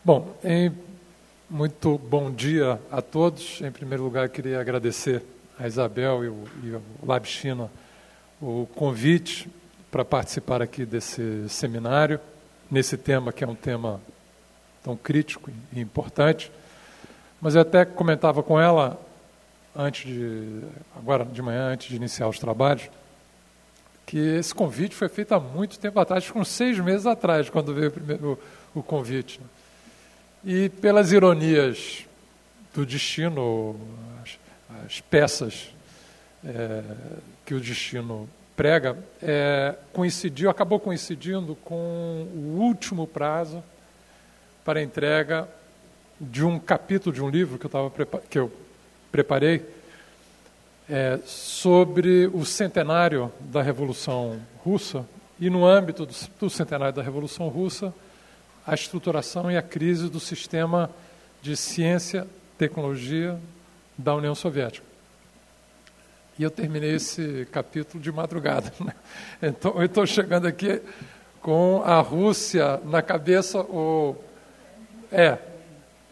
Bom, muito bom dia a todos. Em primeiro lugar, queria agradecer a Isabel e o Lab China o convite para participar aqui desse seminário, nesse tema que é um tema tão crítico e importante. Mas eu até comentava com ela, agora de manhã, antes de iniciar os trabalhos, que esse convite foi feito há muito tempo atrás, com 6 meses atrás, quando veio primeiro o convite. E pelas ironias do destino, as peças que o destino prega, acabou coincidindo com o último prazo para a entrega de um capítulo de um livro que eu preparei sobre o centenário da Revolução Russa, e no âmbito do centenário da Revolução Russa, a estruturação e a crise do sistema de ciência e tecnologia da União Soviética. E eu terminei esse capítulo de madrugada, né? Então, eu estou chegando aqui com a Rússia na cabeça,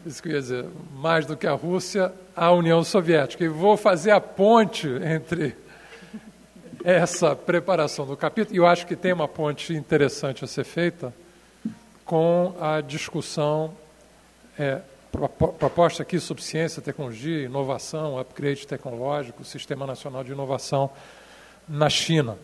isso que eu ia dizer, mais do que a Rússia, a União Soviética. E vou fazer a ponte entre essa preparação do capítulo, e eu acho que tem uma ponte interessante a ser feita, com a discussão proposta aqui sobre ciência, tecnologia, inovação, upgrade tecnológico, Sistema Nacional de Inovação na China.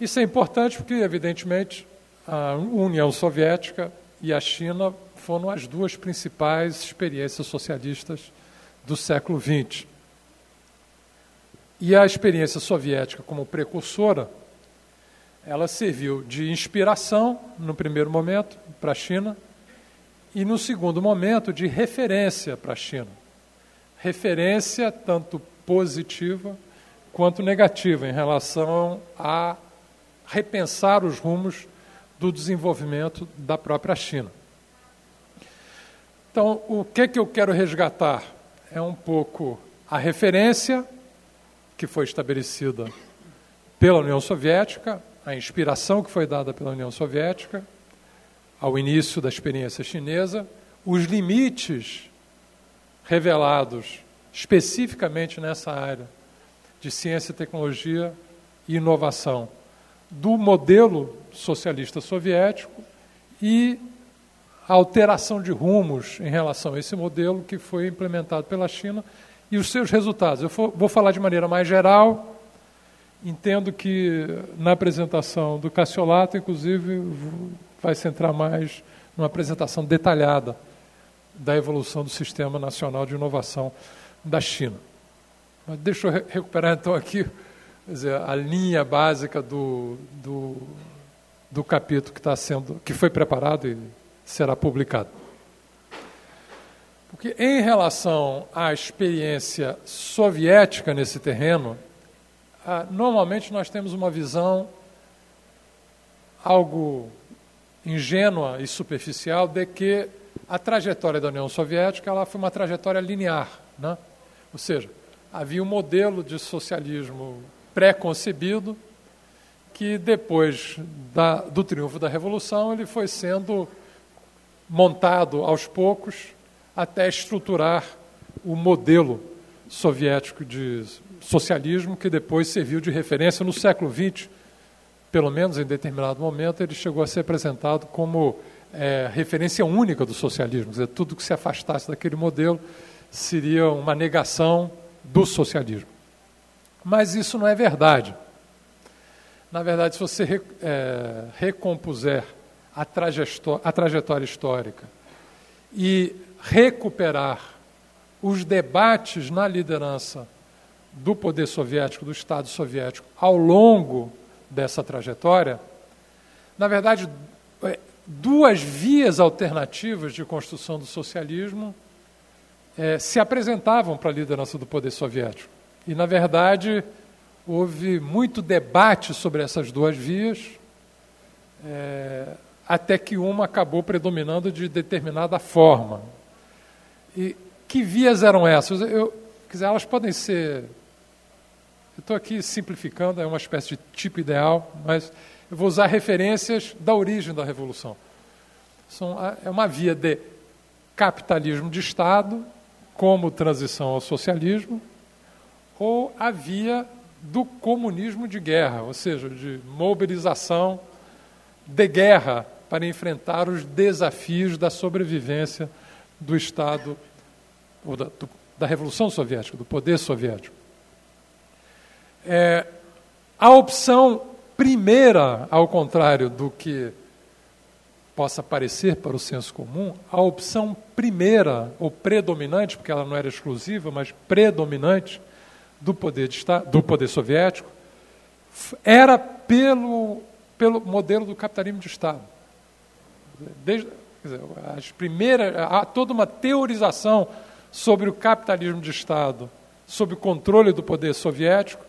Isso é importante porque, evidentemente, a União Soviética e a China foram as duas principais experiências socialistas do século XX. E a experiência soviética como precursora, ela serviu de inspiração, no primeiro momento, para a China, e no segundo momento, de referência para a China. Referência tanto positiva quanto negativa em relação a repensar os rumos do desenvolvimento da própria China. Então, o que eu quero resgatar é um pouco a referência que foi estabelecida pela União Soviética, a inspiração que foi dada pela União Soviética ao início da experiência chinesa, os limites revelados especificamente nessa área de ciência, tecnologia e inovação do modelo socialista soviético e a alteração de rumos em relação a esse modelo que foi implementado pela China e os seus resultados. Eu vou falar de maneira mais geral. Entendo que na apresentação do Cassiolato, inclusive, vai centrar mais numa apresentação detalhada da evolução do Sistema Nacional de Inovação da China. Mas deixa eu recuperar então aqui, quer dizer, a linha básica do capítulo que foi preparado e será publicado. Porque em relação à experiência soviética nesse terreno, normalmente nós temos uma visão algo ingênua e superficial de que a trajetória da União Soviética ela foi uma trajetória linear, né? Ou seja, havia um modelo de socialismo pré-concebido que depois do triunfo da Revolução ele foi sendo montado aos poucos até estruturar o modelo soviético de socialismo que depois serviu de referência no século XX, pelo menos em determinado momento, ele chegou a ser apresentado como referência única do socialismo. Quer dizer, tudo que se afastasse daquele modelo seria uma negação do socialismo. Mas isso não é verdade. Na verdade, se você recompuser a trajetória histórica e recuperar os debates na liderança do poder soviético, do Estado soviético, ao longo dessa trajetória, na verdade, duas vias alternativas de construção do socialismo se apresentavam para a liderança do poder soviético. E, na verdade, houve muito debate sobre essas duas vias, até que uma acabou predominando de determinada forma. E que vias eram essas? Elas podem ser... Eu estou aqui simplificando, é uma espécie de tipo ideal, mas eu vou usar referências da origem da Revolução. É uma via de capitalismo de Estado como transição ao socialismo, ou a via do comunismo de guerra, ou seja, de mobilização de guerra para enfrentar os desafios da sobrevivência do Estado, ou da Revolução Soviética, do poder soviético. A opção primeira, ao contrário do que possa parecer para o senso comum, a opção primeira, ou predominante, porque ela não era exclusiva, mas predominante do poder soviético, era pelo modelo do capitalismo de Estado. Há toda uma teorização sobre o capitalismo de Estado, sob o controle do poder soviético,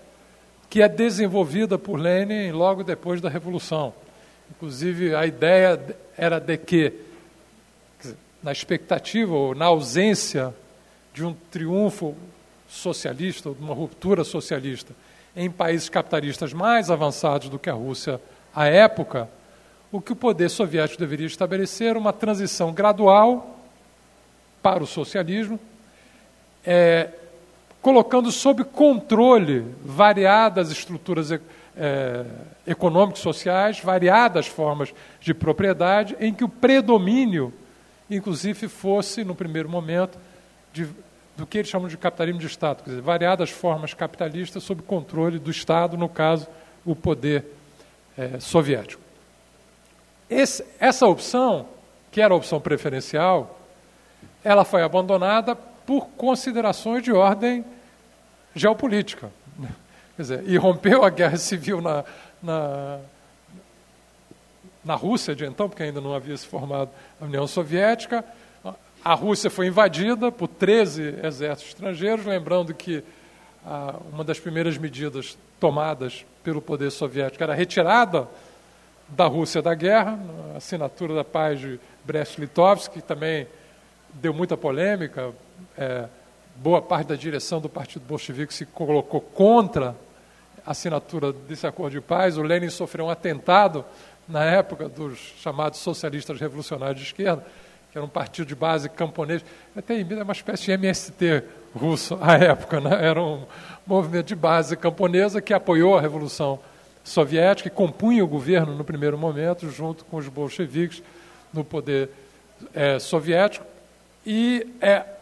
que é desenvolvida por Lenin logo depois da Revolução. Inclusive, a ideia era de que, na expectativa ou na ausência de um triunfo socialista, ou de uma ruptura socialista, em países capitalistas mais avançados do que a Rússia à época, o que o poder soviético deveria estabelecer era uma transição gradual para o socialismo, colocando sob controle variadas estruturas econômicas, sociais, variadas formas de propriedade, em que o predomínio, inclusive, fosse, no primeiro momento, do que eles chamam de capitalismo de Estado, quer dizer, variadas formas capitalistas sob controle do Estado, no caso, o poder soviético. Essa opção, que era a opção preferencial, ela foi abandonada por considerações de ordem geopolítica. Quer dizer, irrompeu a guerra civil na Rússia de então, porque ainda não havia se formado a União Soviética. A Rússia foi invadida por 13 exércitos estrangeiros, lembrando que uma das primeiras medidas tomadas pelo poder soviético era a retirada da Rússia da guerra, a assinatura da paz de Brest-Litovsk, que também deu muita polêmica. Boa parte da direção do Partido Bolchevique se colocou contra a assinatura desse acordo de paz. O Lenin sofreu um atentado na época dos chamados socialistas revolucionários de esquerda, que era um partido de base camponês, até uma espécie de MST russo à época, né? Era um movimento de base camponesa que apoiou a Revolução Soviética e compunha o governo no primeiro momento, junto com os bolcheviques no poder soviético. E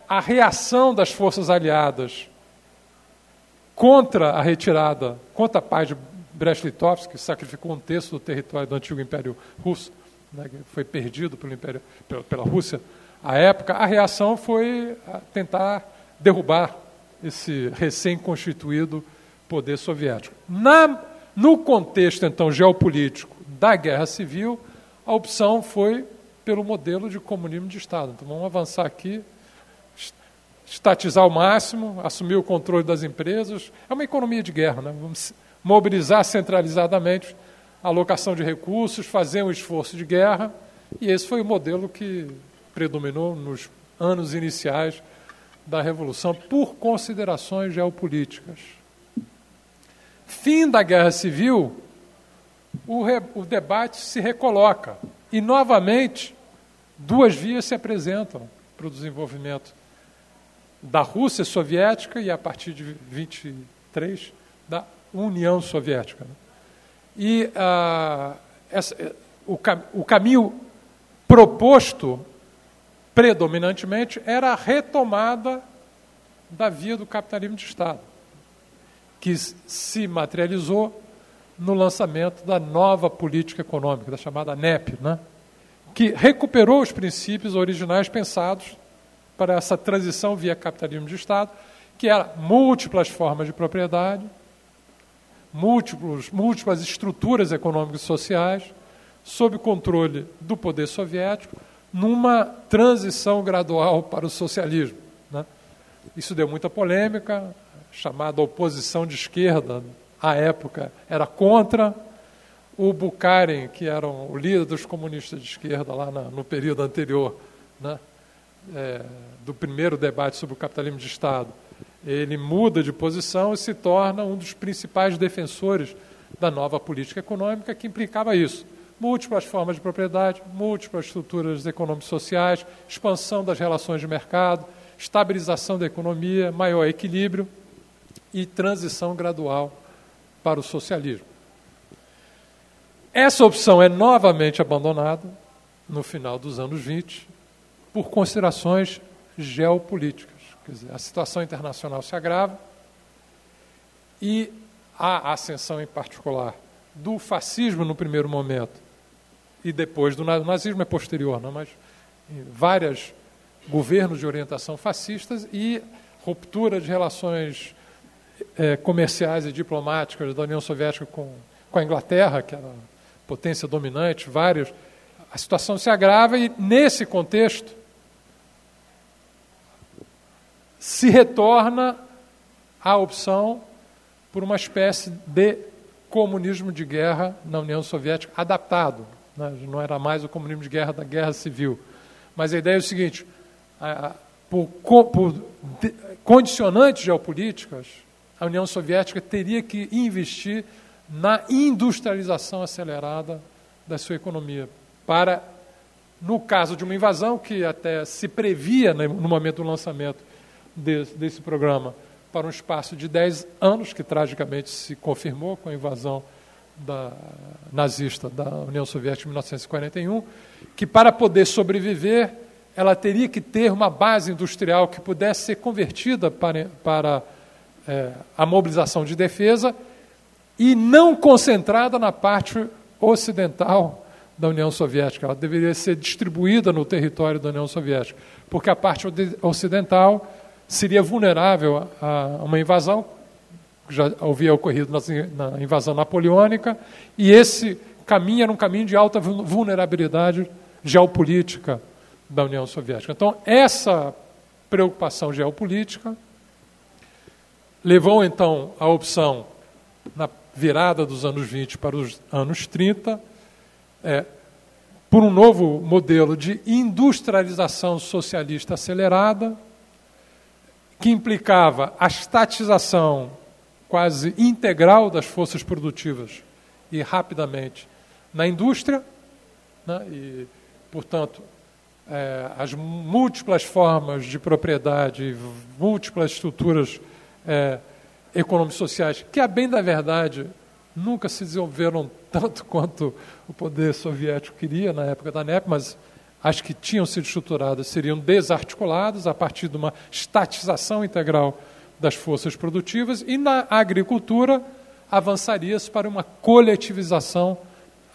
a reação das forças aliadas contra a retirada, contra a paz de Brest-Litovsk, que sacrificou um terço do território do antigo Império Russo, né, que foi perdido pela Rússia à época, a reação foi tentar derrubar esse recém-constituído poder soviético. No contexto, então, geopolítico da Guerra Civil, a opção foi pelo modelo de comunismo de Estado. Então, vamos avançar aqui, estatizar ao máximo, assumir o controle das empresas. É uma economia de guerra, né? Vamos mobilizar centralizadamente a alocação de recursos, fazer um esforço de guerra, e esse foi o modelo que predominou nos anos iniciais da Revolução, por considerações geopolíticas. Fim da Guerra Civil, o debate se recoloca, e novamente duas vias se apresentam para o desenvolvimento da Rússia soviética e, a partir de 23, da União Soviética. E o caminho proposto, predominantemente, era a retomada da via do capitalismo de Estado, que se materializou no lançamento da nova política econômica, da chamada NEP, né? Que recuperou os princípios originais pensados para essa transição via capitalismo de Estado, que era múltiplas formas de propriedade, múltiplas estruturas econômicas e sociais, sob controle do poder soviético, numa transição gradual para o socialismo, né? Isso deu muita polêmica, chamada oposição de esquerda, à época, era contra. O Bukharin, que era o líder dos comunistas de esquerda lá no período anterior, né, do primeiro debate sobre o capitalismo de Estado, ele muda de posição e se torna um dos principais defensores da nova política econômica, que implicava isso: múltiplas formas de propriedade, múltiplas estruturas econômico-sociais, expansão das relações de mercado, estabilização da economia, maior equilíbrio e transição gradual para o socialismo. Essa opção é novamente abandonada no final dos anos 20 por considerações geopolíticas. Quer dizer, a situação internacional se agrava e a ascensão, em particular, do fascismo no primeiro momento e depois do nazismo é posterior, não? Mas vários governos de orientação fascistas e ruptura de relações comerciais e diplomáticas da União Soviética com a Inglaterra, que era a potência dominante, a situação se agrava e, nesse contexto, se retorna à opção por uma espécie de comunismo de guerra na União Soviética adaptado, né? Não era mais o comunismo de guerra da guerra civil. Mas a ideia é o seguinte, por condicionantes geopolíticas, a União Soviética teria que investir na industrialização acelerada da sua economia, para, no caso de uma invasão, que até se previa no momento do lançamento desse programa, para um espaço de 10 anos, que tragicamente se confirmou com a invasão nazista da União Soviética em 1941, que para poder sobreviver, ela teria que ter uma base industrial que pudesse ser convertida para a mobilização de defesa e não concentrada na parte ocidental da União Soviética. Ela deveria ser distribuída no território da União Soviética, porque a parte ocidental seria vulnerável a uma invasão, que já havia ocorrido na invasão napoleônica, e esse caminho era um caminho de alta vulnerabilidade geopolítica da União Soviética. Então, essa preocupação geopolítica levou, então, a opção, na virada dos anos 20 para os anos 30, por um novo modelo de industrialização socialista acelerada, que implicava a estatização quase integral das forças produtivas e rapidamente na indústria, né? E, portanto, as múltiplas formas de propriedade, múltiplas estruturas econômico-sociais, que, a bem da verdade, nunca se desenvolveram tanto quanto o poder soviético queria na época da NEP, mas as que tinham sido estruturadas seriam desarticuladas a partir de uma estatização integral das forças produtivas, e na agricultura avançaria-se para uma coletivização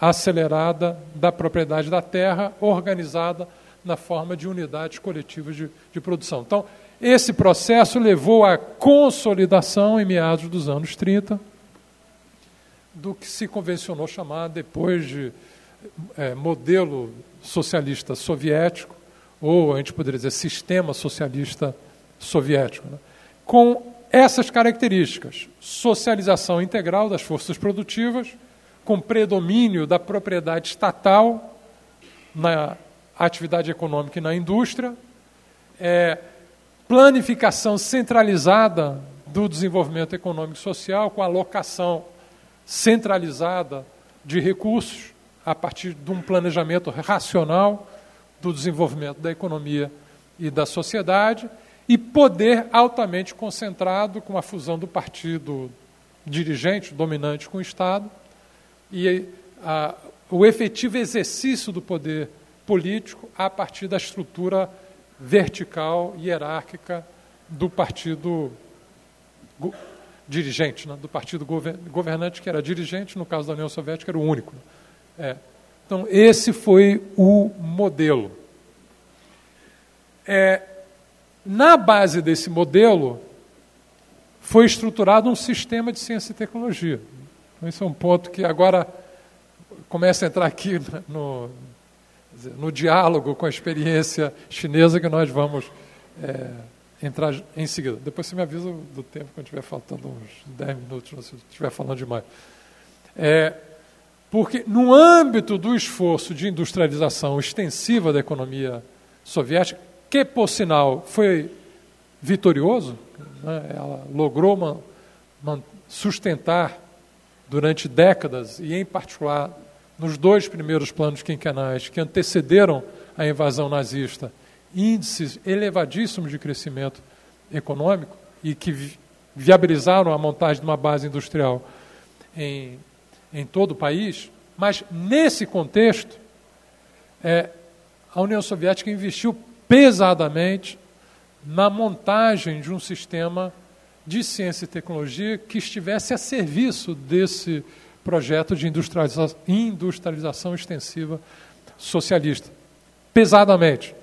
acelerada da propriedade da terra, organizada na forma de unidades coletivas de produção. Então, esse processo levou à consolidação, em meados dos anos 30, do que se convencionou chamar depois de modelo socialista soviético, ou a gente poderia dizer sistema socialista soviético, né? Com essas características: socialização integral das forças produtivas, com predomínio da propriedade estatal na atividade econômica e na indústria, planificação centralizada do desenvolvimento econômico e social, com alocação centralizada de recursos a partir de um planejamento racional do desenvolvimento da economia e da sociedade, e poder altamente concentrado com a fusão do partido dirigente, dominante, com o Estado, e o efetivo exercício do poder político a partir da estrutura vertical e hierárquica do partido dirigente, né? Do partido governante, que era dirigente, no caso da União Soviética, era o único. Então, esse foi o modelo. Na base desse modelo, foi estruturado um sistema de ciência e tecnologia. Esse é um ponto que agora começa a entrar aqui no diálogo com a experiência chinesa, que nós vamos entrar em seguida. Depois você me avisa do tempo, quando estiver faltando uns 10 minutos, se estiver falando demais. Porque, no âmbito do esforço de industrialização extensiva da economia soviética, que, por sinal, foi vitorioso, né? Ela logrou sustentar durante décadas, e em particular nos 2 primeiros planos quinquenais que antecederam a invasão nazista, índices elevadíssimos de crescimento econômico e que viabilizaram a montagem de uma base industrial em todo o país, mas nesse contexto, a União Soviética investiu pesadamente na montagem de um sistema de ciência e tecnologia que estivesse a serviço desse projeto de industrialização extensiva socialista. Pesadamente.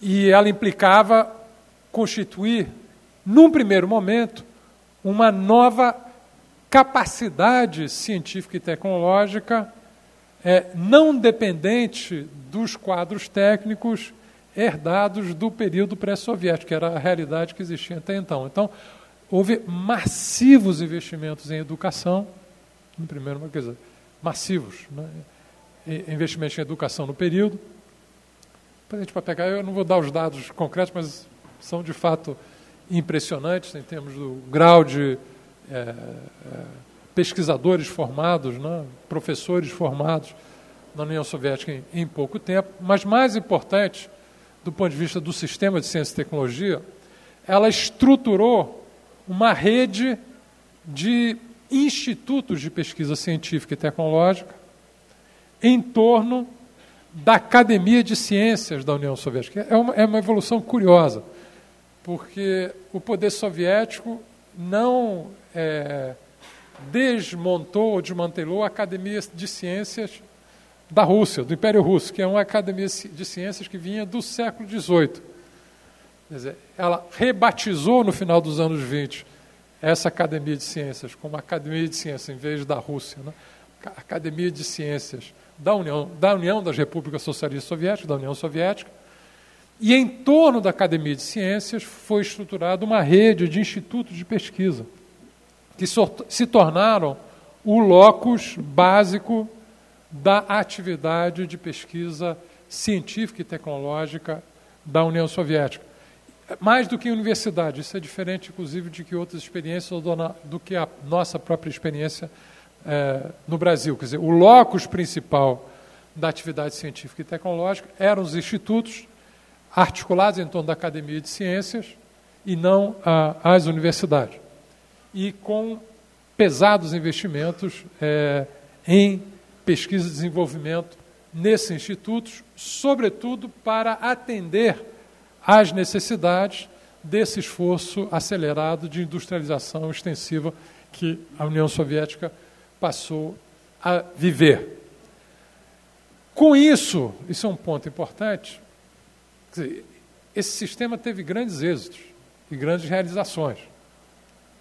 E ela implicava constituir, num primeiro momento, uma nova capacidade científica e tecnológica não dependente dos quadros técnicos herdados do período pré-soviético, que era a realidade que existia até então. Então, houve massivos investimentos em educação, no primeiro, quer dizer, massivos, né? Investimentos em educação no período. Para a gente pegar, eu não vou dar os dados concretos, mas são de fato impressionantes em termos do grau de pesquisadores formados, né? Professores formados na União Soviética em pouco tempo. Mas mais importante, do ponto de vista do sistema de ciência e tecnologia, ela estruturou uma rede de institutos de pesquisa científica e tecnológica em torno da Academia de Ciências da União Soviética. É uma evolução curiosa, porque o poder soviético não desmontou ou desmantelou a Academia de Ciências da Rússia, do Império Russo, que é uma academia de ciências que vinha do século XVIII. Quer dizer, ela rebatizou no final dos anos 20 essa Academia de Ciências como Academia de Ciências, em vez da Rússia, né? Academia de Ciências da União das Repúblicas Socialistas Soviéticas, da União Soviética, e em torno da Academia de Ciências foi estruturada uma rede de institutos de pesquisa, que se tornaram o locus básico da atividade de pesquisa científica e tecnológica da União Soviética. Mais do que universidade, isso é diferente, inclusive, de que outras experiências do que a nossa própria experiência no Brasil. Quer dizer, o locus principal da atividade científica e tecnológica eram os institutos articulados em torno da Academia de Ciências e não as universidades. E com pesados investimentos em pesquisa e desenvolvimento nesses institutos, sobretudo para atender às necessidades desse esforço acelerado de industrialização extensiva que a União Soviética passou a viver. Com isso é um ponto importante, quer dizer, esse sistema teve grandes êxitos e grandes realizações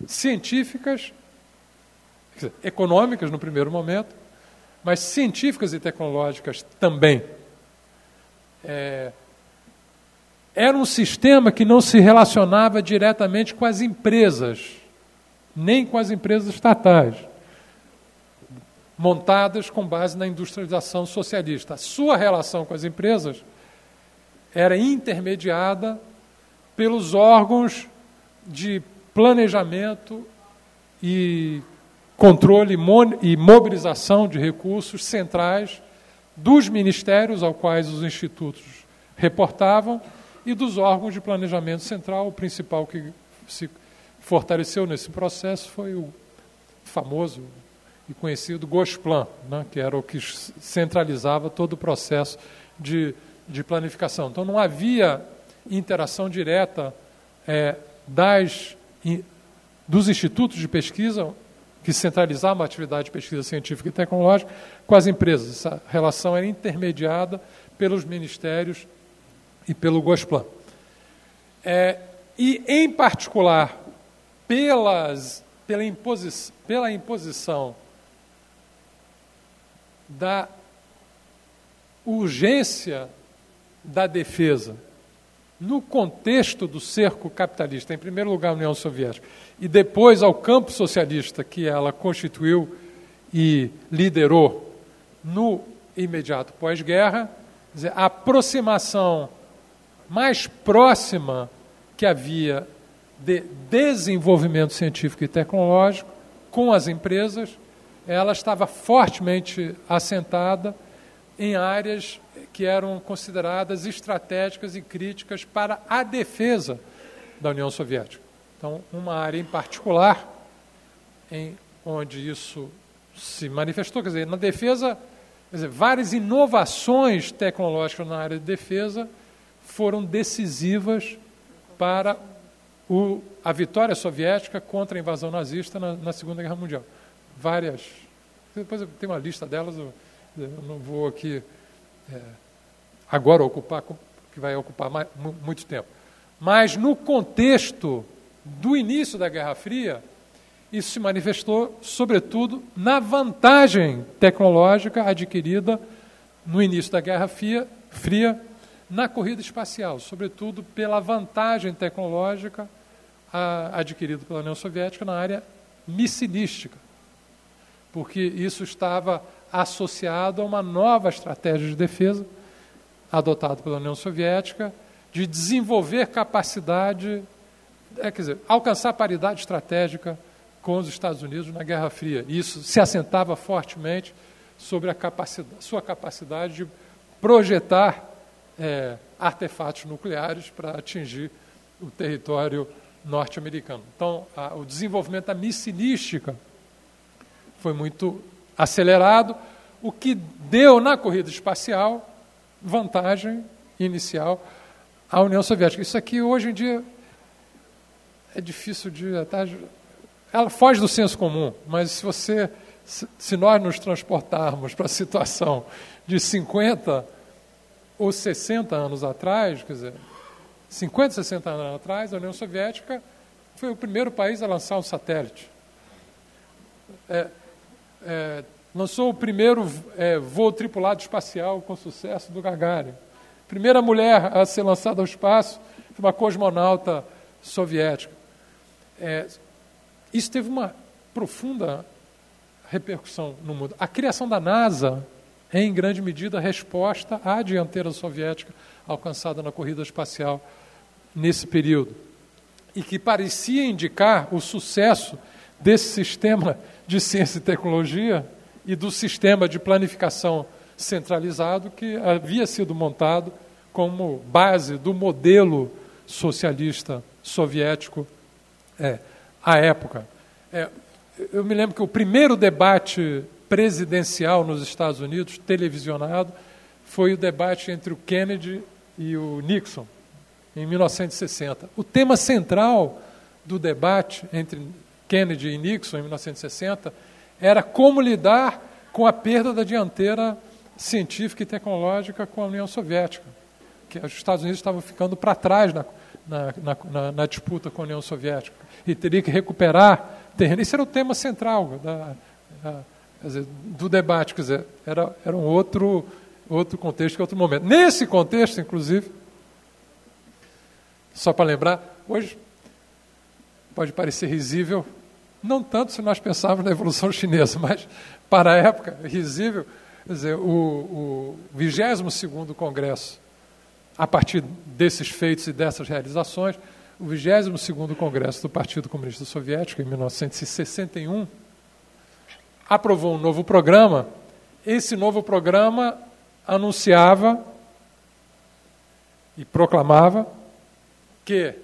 científicas, quer dizer, econômicas no primeiro momento, mas científicas e tecnológicas também. Era um sistema que não se relacionava diretamente com as empresas, nem com as empresas estatais, montadas com base na industrialização socialista. A sua relação com as empresas era intermediada pelos órgãos de planejamento e controle e mobilização de recursos centrais dos ministérios aos quais os institutos reportavam e dos órgãos de planejamento central. O principal que se fortaleceu nesse processo foi o famoso e conhecido Gosplan, né, que era o que centralizava todo o processo de planificação. Então, não havia interação direta dos institutos de pesquisa que centralizavam a atividade de pesquisa científica e tecnológica com as empresas. Essa relação era intermediada pelos ministérios e pelo Gosplan. E, em particular, pela imposição da urgência da defesa no contexto do cerco capitalista, em primeiro lugar a União Soviética, e depois ao campo socialista que ela constituiu e liderou no imediato pós-guerra, a aproximação mais próxima que havia de desenvolvimento científico e tecnológico com as empresas ela estava fortemente assentada em áreas que eram consideradas estratégicas e críticas para a defesa da União Soviética. Então, uma área em particular, onde isso se manifestou, quer dizer, na defesa, quer dizer, várias inovações tecnológicas na área de defesa foram decisivas para a vitória soviética contra a invasão nazista na Segunda Guerra Mundial. Várias. Depois eu tenho uma lista delas, eu não vou aqui agora ocupar, que vai ocupar muito tempo. Mas no contexto do início da Guerra Fria, isso se manifestou, sobretudo, na vantagem tecnológica adquirida no início da Guerra Fria na corrida espacial, sobretudo pela vantagem tecnológica adquirida pela União Soviética na área missilística, porque isso estava associado a uma nova estratégia de defesa adotada pela União Soviética de desenvolver capacidade, quer dizer, alcançar paridade estratégica com os Estados Unidos na Guerra Fria. Isso se assentava fortemente sobre sua capacidade de projetar artefatos nucleares para atingir o território norte-americano. Então, o desenvolvimento da missilística foi muito acelerado, o que deu na corrida espacial vantagem inicial à União Soviética. Isso aqui, hoje em dia, é difícil de... Ela foge do senso comum, mas se nós nos transportarmos para a situação de 50 ou 60 anos atrás, quer dizer, 50, 60 anos atrás, a União Soviética foi o primeiro país a lançar um satélite. Lançou o primeiro voo tripulado espacial com sucesso do Gagarin. Primeira mulher a ser lançada ao espaço foi uma cosmonauta soviética. Isso teve uma profunda repercussão no mundo. A criação da NASA é, em grande medida, resposta à dianteira soviética alcançada na corrida espacial nesse período, e que parecia indicar o sucesso desse sistema de ciência e tecnologia e do sistema de planificação centralizado que havia sido montado como base do modelo socialista soviético à época. Eu me lembro que o primeiro debate presidencial nos Estados Unidos, televisionado, foi o debate entre o Kennedy e o Nixon, em 1960. O tema central do debate entre Kennedy e Nixon, em 1960, era como lidar com a perda da dianteira científica e tecnológica com a União Soviética, que os Estados Unidos estavam ficando para trás na disputa com a União Soviética, e teria que recuperar terreno. Esse era o tema central do debate, quer dizer, era um outro contexto, outro momento. Nesse contexto, inclusive, só para lembrar, hoje pode parecer risível, não tanto se nós pensarmos na Evolução Chinesa, mas para a época, risível, quer dizer, o 22º Congresso, a partir desses feitos e dessas realizações, o 22º Congresso do Partido Comunista Soviético, em 1961, aprovou um novo programa. Esse novo programa anunciava e proclamava que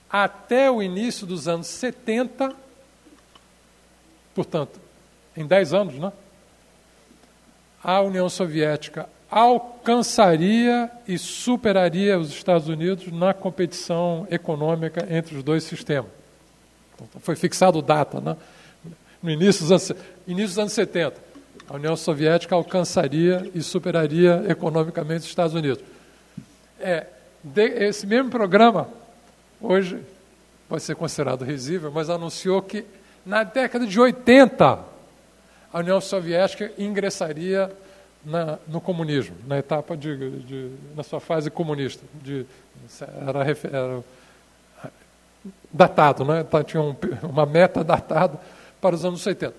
até o início dos anos 70, portanto, em 10 anos, né, a União Soviética alcançaria e superaria os Estados Unidos na competição econômica entre os dois sistemas. Então, foi fixado data, né? No início dos anos 70, a União Soviética alcançaria e superaria economicamente os Estados Unidos. Esse mesmo programa, hoje, pode ser considerado risível, mas anunciou que na década de 80, a União Soviética ingressaria no comunismo, na etapa na sua fase comunista. Era datado, né? Tinha uma meta datada para os anos 80.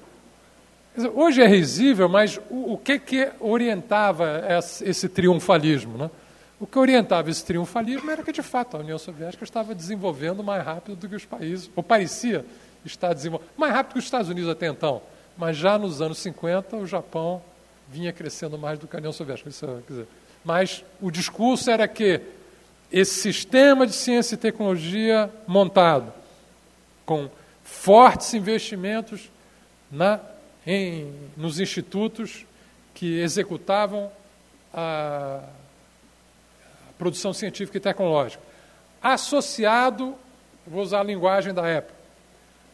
Quer dizer, hoje é risível, mas o que orientava esse triunfalismo, né? O que orientava esse triunfalismo era que, de fato, a União Soviética estava desenvolvendo mais rápido do que os países, ou parecia estar desenvolvendo, mais rápido que os Estados Unidos até então, mas já nos anos 50 o Japão vinha crescendo mais do que a União Soviética. Quer dizer, mas o discurso era que esse sistema de ciência e tecnologia montado, com fortes investimentos nos institutos que executavam a produção científica e tecnológica, associado, vou usar a linguagem da época,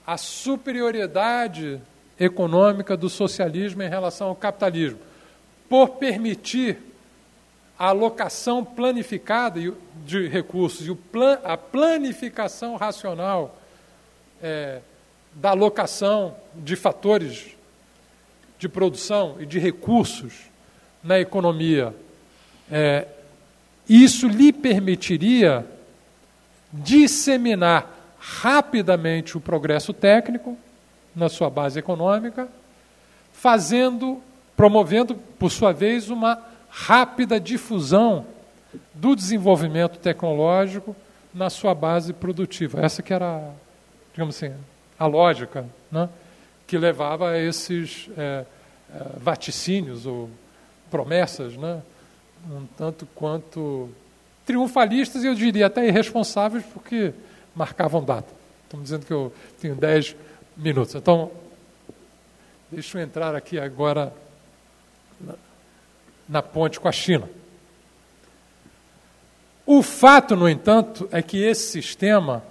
à superioridade econômica do socialismo em relação ao capitalismo, por permitir a alocação planificada de recursos e a planificação racional da alocação de fatores de produção e de recursos na economia, isso lhe permitiria disseminar rapidamente o progresso técnico na sua base econômica, promovendo, por sua vez, uma rápida difusão do desenvolvimento tecnológico na sua base produtiva. Essa que era, digamos assim, a lógica, né, que levava a esses vaticínios ou promessas, né, um tanto quanto triunfalistas e eu diria até irresponsáveis, porque marcavam data. Estamos dizendo que eu tenho 10 minutos. Então, deixa eu entrar aqui agora na ponte com a China. O fato, no entanto, é que esse sistema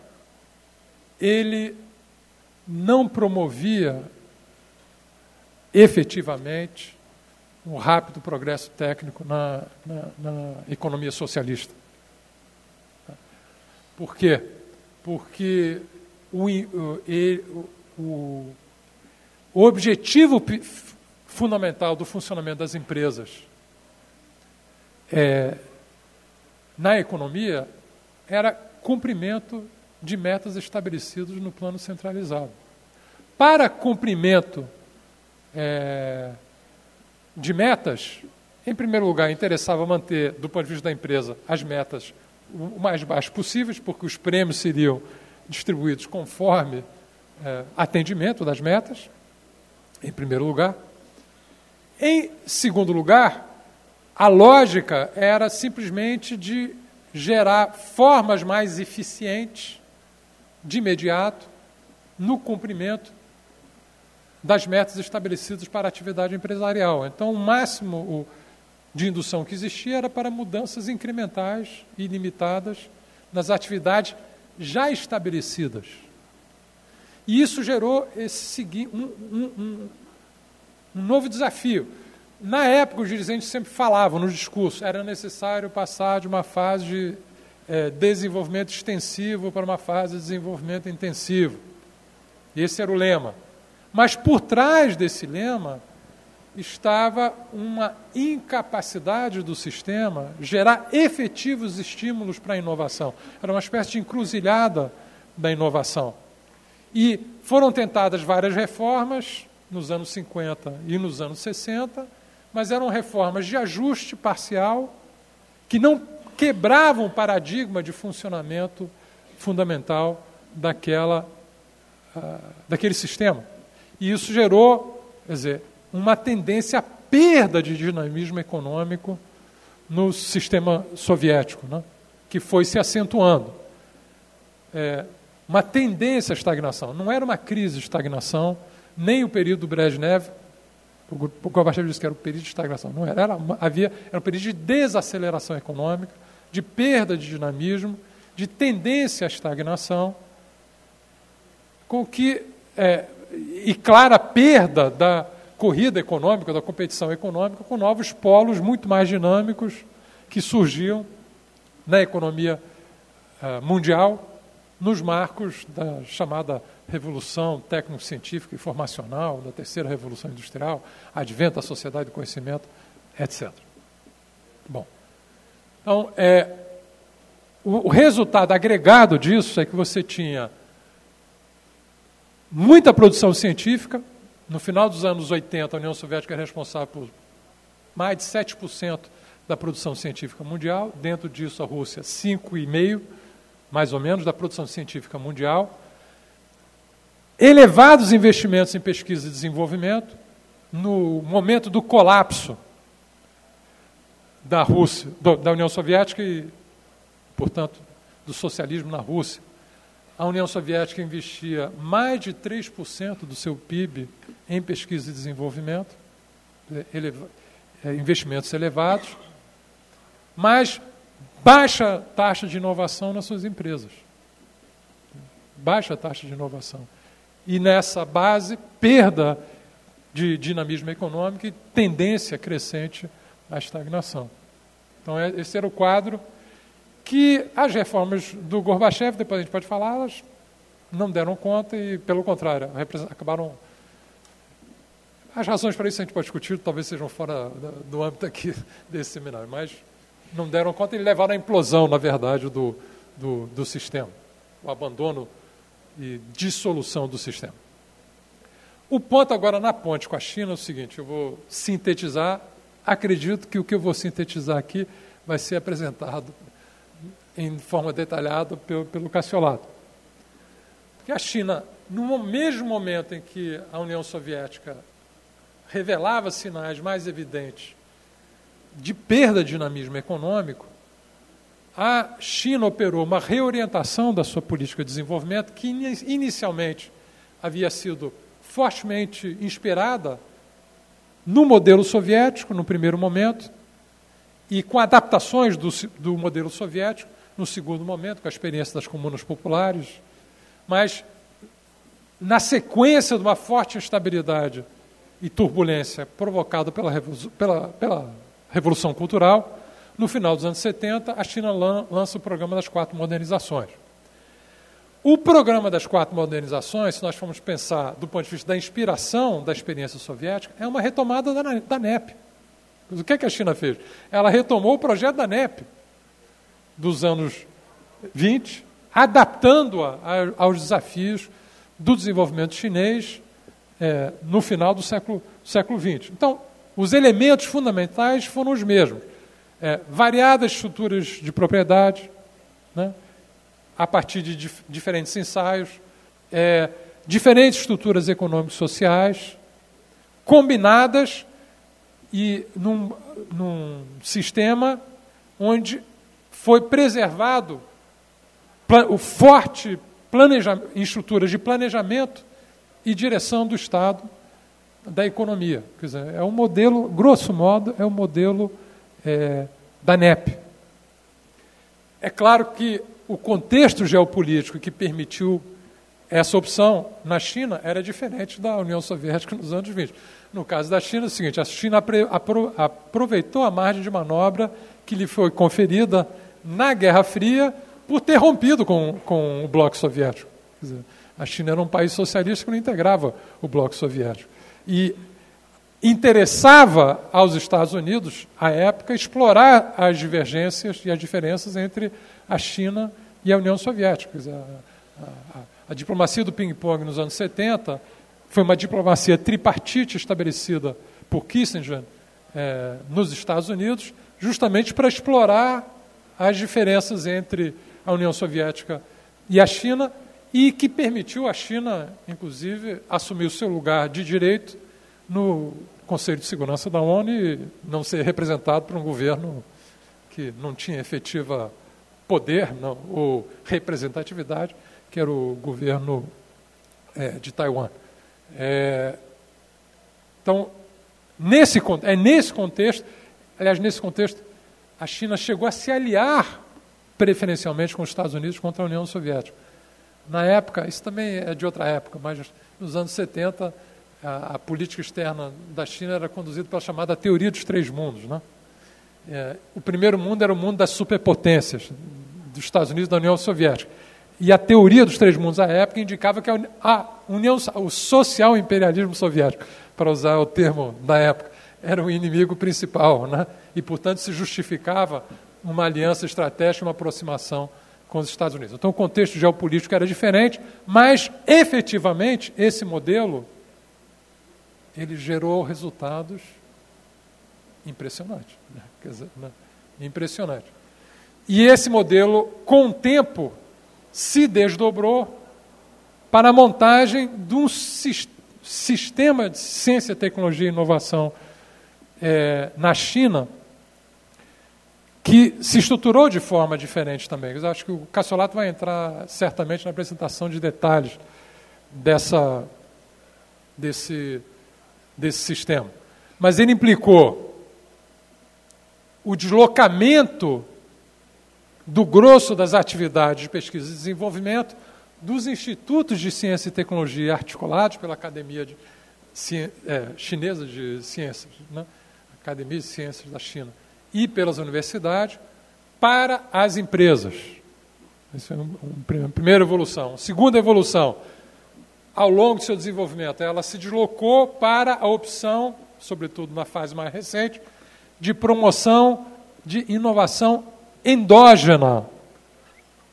ele não promovia efetivamente um rápido progresso técnico na economia socialista. Por quê? Porque o objetivo fundamental do funcionamento das empresas na economia era cumprimento de metas estabelecidas no plano centralizado. Para cumprimento de metas, em primeiro lugar, interessava manter, do ponto de vista da empresa, as metas o mais baixas possíveis, porque os prêmios seriam distribuídos conforme atendimento das metas, em primeiro lugar. Em segundo lugar, a lógica era simplesmente de gerar formas mais eficientes, de imediato, no cumprimento das metas estabelecidas para a atividade empresarial. Então, o máximo de indução que existia era para mudanças incrementais e limitadas nas atividades já estabelecidas. E isso gerou um novo desafio. Na época, os dirigentes sempre falavam no discurso, era necessário passar de uma fase de desenvolvimento extensivo para uma fase de desenvolvimento intensivo. Esse era o lema. Mas por trás desse lema estava uma incapacidade do sistema gerar efetivos estímulos para a inovação. Era uma espécie de encruzilhada da inovação. E foram tentadas várias reformas nos anos 50 e nos anos 60, mas eram reformas de ajuste parcial que não quebravam o paradigma de funcionamento fundamental daquele sistema. E isso gerou, quer dizer, uma tendência à perda de dinamismo econômico no sistema soviético, né, que foi se acentuando. Uma tendência à estagnação. Não era uma crise de estagnação, nem o período do Brezhnev, o Gorbachev disse que era o período de estagnação. Não era, era um período de desaceleração econômica, de perda de dinamismo, de tendência à estagnação, com que e clara perda da corrida econômica, da competição econômica, com novos polos muito mais dinâmicos que surgiam na economia mundial, nos marcos da chamada revolução técnico-científica e informacional, da terceira revolução industrial, advento da sociedade do conhecimento, etc. Bom, então, o resultado agregado disso é que você tinha muita produção científica. No final dos anos 80, a União Soviética era responsável por mais de 7% da produção científica mundial. Dentro disso, a Rússia, 5,5%, mais ou menos, da produção científica mundial. elevados investimentos em pesquisa e desenvolvimento, no momento do colapso da Rússia, da União Soviética e, portanto, do socialismo na Rússia. A União Soviética investia mais de 3% do seu PIB em pesquisa e desenvolvimento, investimentos elevados, mas baixa taxa de inovação nas suas empresas. Baixa taxa de inovação. E nessa base, perda de dinamismo econômico e tendência crescente à estagnação. Então, esse era o quadro que as reformas do Gorbachev, depois a gente pode falar, elas não deram conta e, pelo contrário, acabaram... As razões para isso a gente pode discutir, talvez sejam fora do âmbito aqui desse seminário, mas não deram conta e levaram à implosão, na verdade, do sistema, o abandono e dissolução do sistema. O ponto agora na ponte com a China é o seguinte, eu vou sintetizar, acredito que o que eu vou sintetizar aqui vai ser apresentado em forma detalhada pelo Cassiolato. Porque a China, no mesmo momento em que a União Soviética revelava sinais mais evidentes de perda de dinamismo econômico, a China operou uma reorientação da sua política de desenvolvimento que inicialmente havia sido fortemente inspirada no modelo soviético, no primeiro momento, e com adaptações do modelo soviético, no segundo momento, com a experiência das comunas populares, mas na sequência de uma forte instabilidade e turbulência provocada pela Revolução Cultural, no final dos anos 70, a China lança o programa das 4 modernizações. O programa das 4 modernizações, se nós formos pensar do ponto de vista da inspiração da experiência soviética, é uma retomada da NEP. O que a China fez? Ela retomou o projeto da NEP dos anos 20, adaptando-a aos desafios do desenvolvimento chinês no final do século XX. Então, os elementos fundamentais foram os mesmos. Variadas estruturas de propriedade, né, a partir de diferentes ensaios, diferentes estruturas econômicas e sociais, combinadas e num sistema onde foi preservado o forte estruturas de planejamento e direção do Estado da economia. Quer dizer, é um modelo, grosso modo, é o modelo da NEP. É claro que o contexto geopolítico que permitiu essa opção na China era diferente da União Soviética nos anos 20. No caso da China, é o seguinte, a China aproveitou a margem de manobra que lhe foi conferida na Guerra Fria por ter rompido com o bloco soviético. Quer dizer, a China era um país socialista que não integrava o bloco soviético. E interessava aos Estados Unidos, à época, explorar as divergências e as diferenças entre a China e a União Soviética. Quer dizer, a diplomacia do ping-pong nos anos 70 foi uma diplomacia tripartite estabelecida por Kissinger nos Estados Unidos, justamente para explorar as diferenças entre a União Soviética e a China, e que permitiu a China, inclusive, assumir o seu lugar de direito no Conselho de Segurança da ONU e não ser representado por um governo que não tinha efetiva poder ou representatividade, que era o governo de Taiwan. Então, nesse contexto, a China chegou a se aliar preferencialmente com os Estados Unidos contra a União Soviética. Na época, isso também é de outra época, mas nos anos 70, a política externa da China era conduzida pela chamada teoria dos 3 mundos. Né? O primeiro mundo era o mundo das superpotências, dos Estados Unidos e da União Soviética. E a teoria dos 3 mundos à época indicava que o social imperialismo soviético, para usar o termo da época, era o inimigo principal, né? E, portanto, se justificava uma aliança estratégica, uma aproximação com os Estados Unidos. Então, o contexto geopolítico era diferente, mas, efetivamente, esse modelo ele gerou resultados impressionantes. Né? Quer dizer, impressionante. E esse modelo, com o tempo, se desdobrou para a montagem de um sistema de ciência, tecnologia e inovação na China, que se estruturou de forma diferente também. Eu acho que o Cassolato vai entrar certamente na apresentação de detalhes desse sistema. Mas ele implicou o deslocamento do grosso das atividades de pesquisa e desenvolvimento dos institutos de ciência e tecnologia articulados pela Academia Chinesa de Ciências, né? Academia de Ciências da China, e pelas universidades, para as empresas. Essa é uma primeira evolução. Segunda evolução, ao longo do seu desenvolvimento, ela se deslocou para a opção, sobretudo na fase mais recente, de promoção de inovação endógena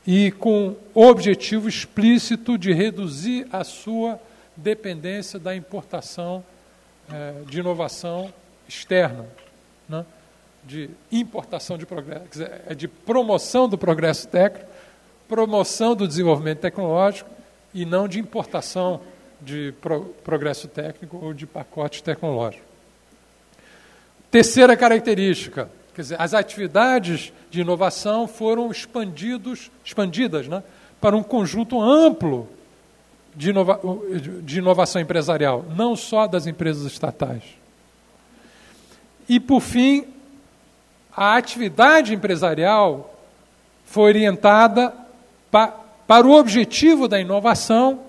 e com o objetivo explícito de reduzir a sua dependência da importação de inovação externa, né? De importação de progresso, quer dizer, de promoção do progresso técnico, promoção do desenvolvimento tecnológico e não de importação de progresso técnico ou de pacote tecnológico. Terceira característica, quer dizer, as atividades de inovação foram expandidas, né, para um conjunto amplo de inovação empresarial, não só das empresas estatais. E, por fim, a atividade empresarial foi orientada para o objetivo da inovação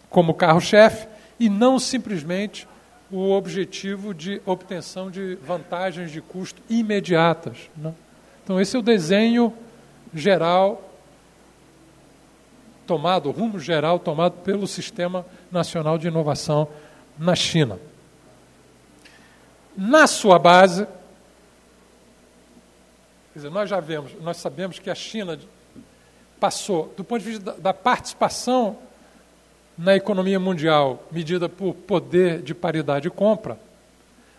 como carro-chefe e não simplesmente o objetivo de obtenção de vantagens de custo imediatas, né? Então, esse é o desenho geral tomado, o rumo geral tomado pelo Sistema Nacional de Inovação na China. Na sua base, quer dizer, nós sabemos que a China passou, do ponto de vista da participação na economia mundial, medida por poder de paridade de compra,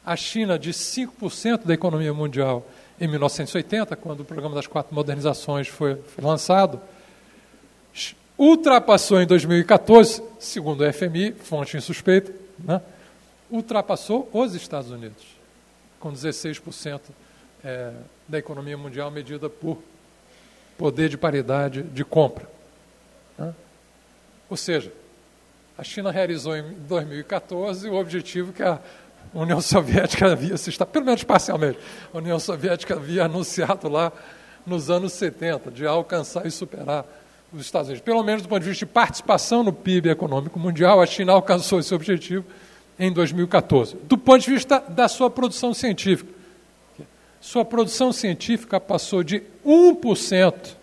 a China, de 5% da economia mundial em 1980, quando o Programa das 4 Modernizações foi lançado, ultrapassou em 2014, segundo o FMI, fonte insuspeita, né, ultrapassou os Estados Unidos, com 16% da economia mundial medida por poder de paridade de compra, né? Ou seja, a China realizou em 2014 o objetivo que a União Soviética havia pelo menos parcialmente, a União Soviética havia anunciado lá nos anos 70, de alcançar e superar os Estados Unidos. Pelo menos do ponto de vista de participação no PIB econômico mundial, a China alcançou esse objetivo em 2014. Do ponto de vista da sua produção científica, sua produção científica passou de 1%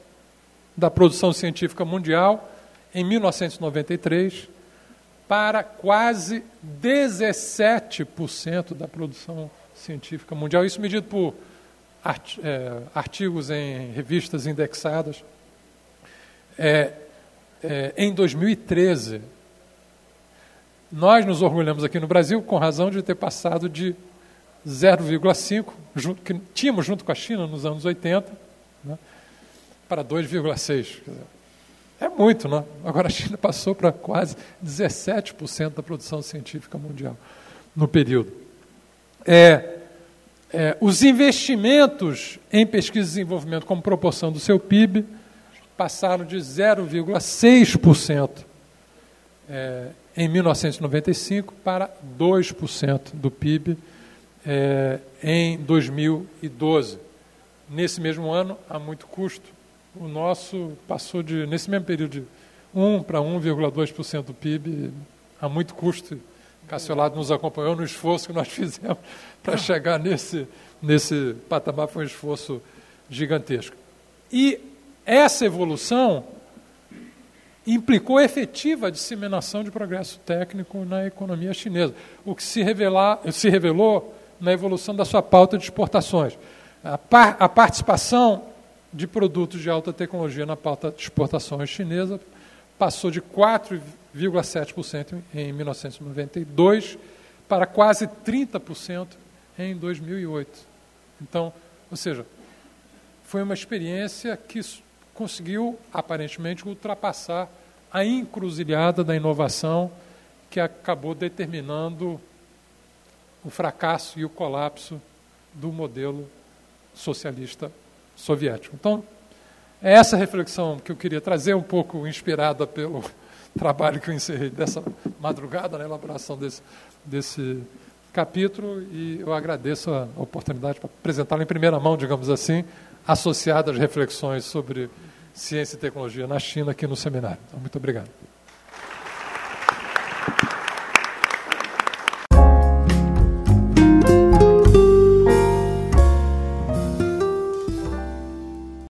da produção científica mundial em 1993 para quase 17% da produção científica mundial. Isso medido por artigos em revistas indexadas. Em 2013, nós nos orgulhamos aqui no Brasil, com razão de ter passado de 0,5, que tínhamos junto com a China nos anos 80, né, para 2,6. É muito, né? Agora a China passou para quase 17% da produção científica mundial no período. Os investimentos em pesquisa e desenvolvimento como proporção do seu PIB passaram de 0,6% em 1995 para 2% do PIB em 2012. Nesse mesmo ano, a muito custo, o nosso passou nesse mesmo período de 1 para 1,2% do PIB, a muito custo. Cassiolado nos acompanhou no esforço que nós fizemos para chegar nesse patamar, foi um esforço gigantesco. E essa evolução implicou efetiva disseminação de progresso técnico na economia chinesa, o que se revelou na evolução da sua pauta de exportações. A participação de produtos de alta tecnologia na pauta de exportações chinesa passou de 4,7% em 1992 para quase 30% em 2008. Então, ou seja, foi uma experiência que conseguiu, aparentemente, ultrapassar a encruzilhada da inovação que acabou determinando o fracasso e o colapso do modelo socialista soviético. Então, é essa reflexão que eu queria trazer, um pouco inspirada pelo trabalho que eu encerrei dessa madrugada, na elaboração desse capítulo, e eu agradeço a oportunidade para apresentá-lo em primeira mão, digamos assim, associada às reflexões sobre ciência e tecnologia na China aqui no seminário. Então, muito obrigado.